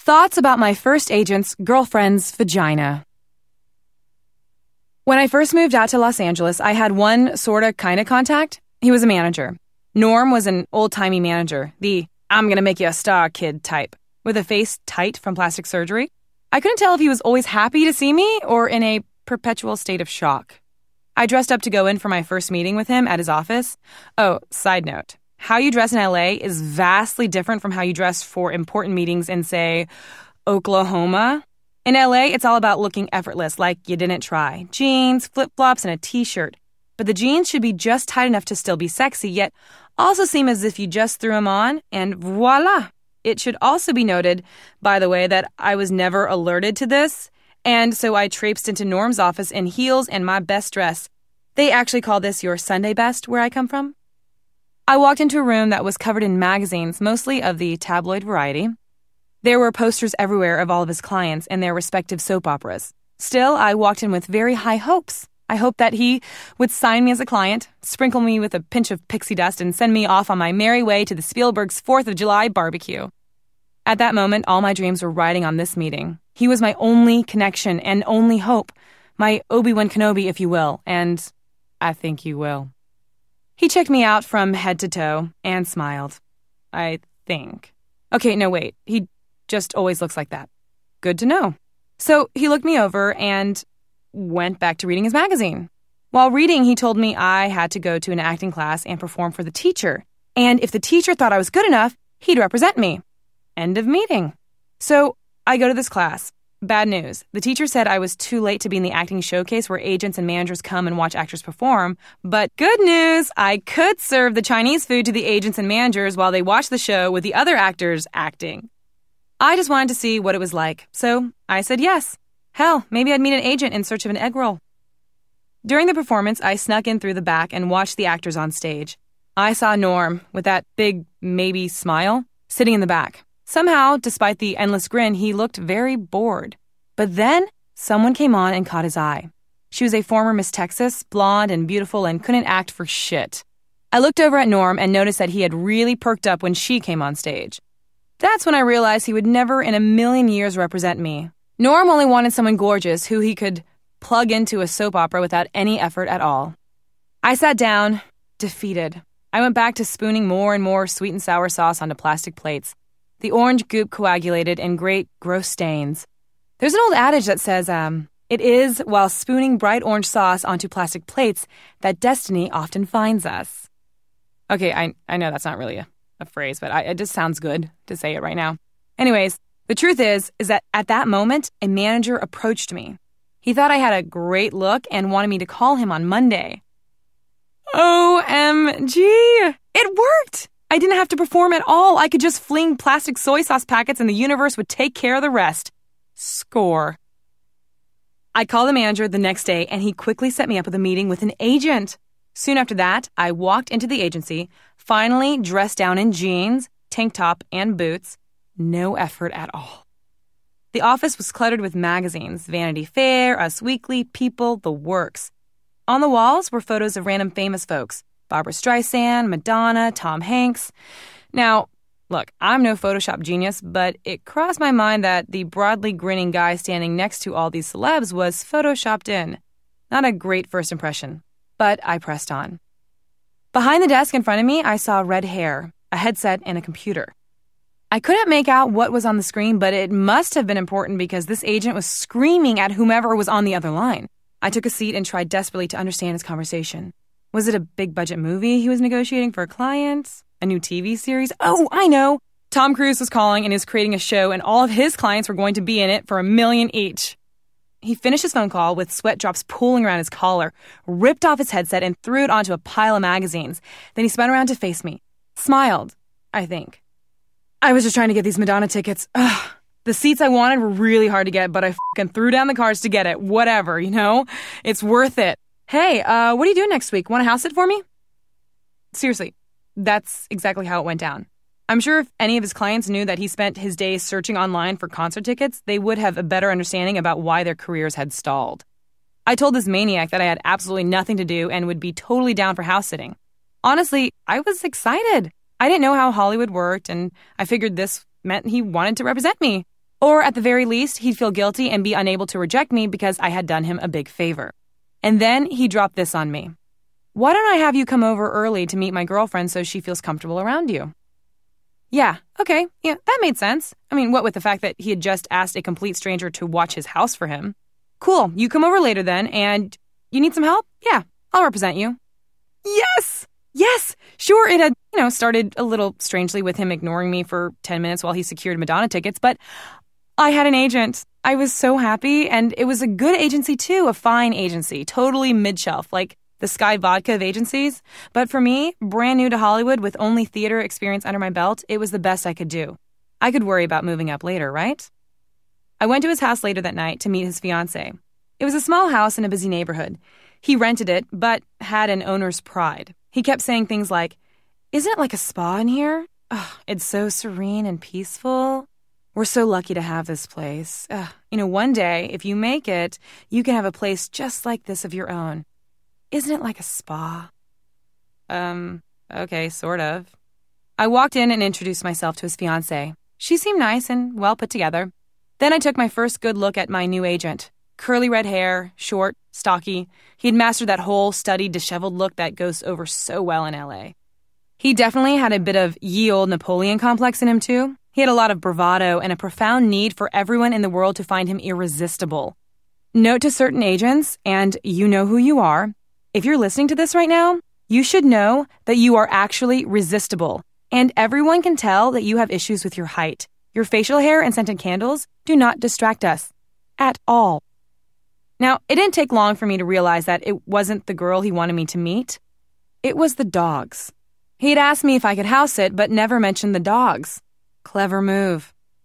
Thoughts about my first agent's girlfriend's vagina. When I first moved out to Los Angeles, I had one sorta kinda contact. He was a manager. Norm was an old-timey manager, the I'm gonna make you a star kid type, with a face tight from plastic surgery. I couldn't tell if he was always happy to see me or in a perpetual state of shock. I dressed up to go in for my first meeting with him at his office. Oh, side note. How you dress in LA is vastly different from how you dress for important meetings in, say, Oklahoma. In LA, it's all about looking effortless, like you didn't try. Jeans, flip-flops, and a t-shirt. But the jeans should be just tight enough to still be sexy, yet also seem as if you just threw them on, and voila! It should also be noted, by the way, that I was never alerted to this, and so I traipsed into Norm's office in heels and my best dress. They actually call this your Sunday best where I come from. I walked into a room that was covered in magazines, mostly of the tabloid variety. There were posters everywhere of all of his clients and their respective soap operas. Still, I walked in with very high hopes. I hoped that he would sign me as a client, sprinkle me with a pinch of pixie dust, and send me off on my merry way to the Spielberg's 4th of July barbecue. At that moment, all my dreams were riding on this meeting. He was my only connection and only hope, my Obi-Wan Kenobi, if you will, and I think you will. He checked me out from head to toe and smiled. I think. Okay, no, wait. He just always looks like that. Good to know. So he looked me over and went back to reading his magazine. While reading, he told me I had to go to an acting class and perform for the teacher. And if the teacher thought I was good enough, he'd represent me. End of meeting. So I go to this class. Bad news. The teacher said I was too late to be in the acting showcase where agents and managers come and watch actors perform. But good news, I could serve the Chinese food to the agents and managers while they watch the show with the other actors acting. I just wanted to see what it was like, so I said yes. Hell, maybe I'd meet an agent in search of an egg roll. During the performance, I snuck in through the back and watched the actors on stage. I saw Norm, with that big, maybe smile, sitting in the back. Somehow, despite the endless grin, he looked very bored. But then, someone came on and caught his eye. She was a former Miss Texas, blonde and beautiful, and couldn't act for shit. I looked over at Norm and noticed that he had really perked up when she came on stage. That's when I realized he would never in a million years represent me. Norm only wanted someone gorgeous who he could plug into a soap opera without any effort at all. I sat down, defeated. I went back to spooning more and more sweet and sour sauce onto plastic plates. The orange goop coagulated in great, gross stains. There's an old adage that says, it is while spooning bright orange sauce onto plastic plates that destiny often finds us. Okay, I know that's not really a phrase, but it just sounds good to say it right now. Anyways, the truth is that at that moment, a manager approached me. He thought I had a great look and wanted me to call him on Monday. OMG! It worked! I didn't have to perform at all. I could just fling plastic soy sauce packets and the universe would take care of the rest. Score. I called the manager the next day and he quickly set me up with a meeting with an agent. Soon after that, I walked into the agency, finally dressed down in jeans, tank top, and boots. No effort at all. The office was cluttered with magazines, Vanity Fair, Us Weekly, People, the works. On the walls were photos of random famous folks. Barbra Streisand, Madonna, Tom Hanks. Now, look, I'm no Photoshop genius, but it crossed my mind that the broadly grinning guy standing next to all these celebs was Photoshopped in. Not a great first impression, but I pressed on. Behind the desk in front of me, I saw red hair, a headset, and a computer. I couldn't make out what was on the screen, but it must have been important because this agent was screaming at whomever was on the other line. I took a seat and tried desperately to understand his conversation. Was it a big-budget movie he was negotiating for a client? A new TV series? Oh, I know! Tom Cruise was calling and is creating a show, and all of his clients were going to be in it for $1 million each. He finished his phone call with sweat drops pooling around his collar, ripped off his headset, and threw it onto a pile of magazines. Then he spun around to face me. Smiled, I think. I was just trying to get these Madonna tickets. Ugh. The seats I wanted were really hard to get, but I f***ing threw down the cards to get it. Whatever, you know? It's worth it. Hey, what are you doing next week? Want to house sit for me? Seriously, that's exactly how it went down. I'm sure if any of his clients knew that he spent his days searching online for concert tickets, they would have a better understanding about why their careers had stalled. I told this maniac that I had absolutely nothing to do and would be totally down for house sitting. Honestly, I was excited. I didn't know how Hollywood worked, and I figured this meant he wanted to represent me. Or at the very least, he'd feel guilty and be unable to reject me because I had done him a big favor. And then he dropped this on me. Why don't I have you come over early to meet my girlfriend so she feels comfortable around you? Yeah, okay, yeah, that made sense. I mean, what with the fact that he had just asked a complete stranger to watch his house for him. Cool, you come over later then, and you need some help? Yeah, I'll represent you. Yes! Yes! Sure, it had, started a little strangely with him ignoring me for 10 minutes while he secured Madonna tickets, but I had an agent. I was so happy, and it was a good agency too, a fine agency, totally mid-shelf, like the Sky Vodka of agencies. But for me, brand new to Hollywood with only theater experience under my belt, it was the best I could do. I could worry about moving up later, right? I went to his house later that night to meet his fiancée. It was a small house in a busy neighborhood. He rented it, but had an owner's pride. He kept saying things like, "Isn't it like a spa in here? Oh, it's so serene and peaceful. We're so lucky to have this place. One day, if you make it, you can have a place just like this of your own. Isn't it like a spa?" Okay, sort of. I walked in and introduced myself to his fiancée. She seemed nice and well put together. Then I took my first good look at my new agent. Curly red hair, short, stocky. He'd mastered that whole studied, disheveled look that goes over so well in L.A. He definitely had a bit of ye olde Napoleon complex in him, too. He had a lot of bravado and a profound need for everyone in the world to find him irresistible. Note to certain agents, and you know who you are, if you're listening to this right now, you should know that you are actually resistible, and everyone can tell that you have issues with your height. Your facial hair and scented candles do not distract us. At all. Now, it didn't take long for me to realize that it wasn't the girl he wanted me to meet. It was the dogs. He'd asked me if I could house it, but never mentioned the dogs. Clever move.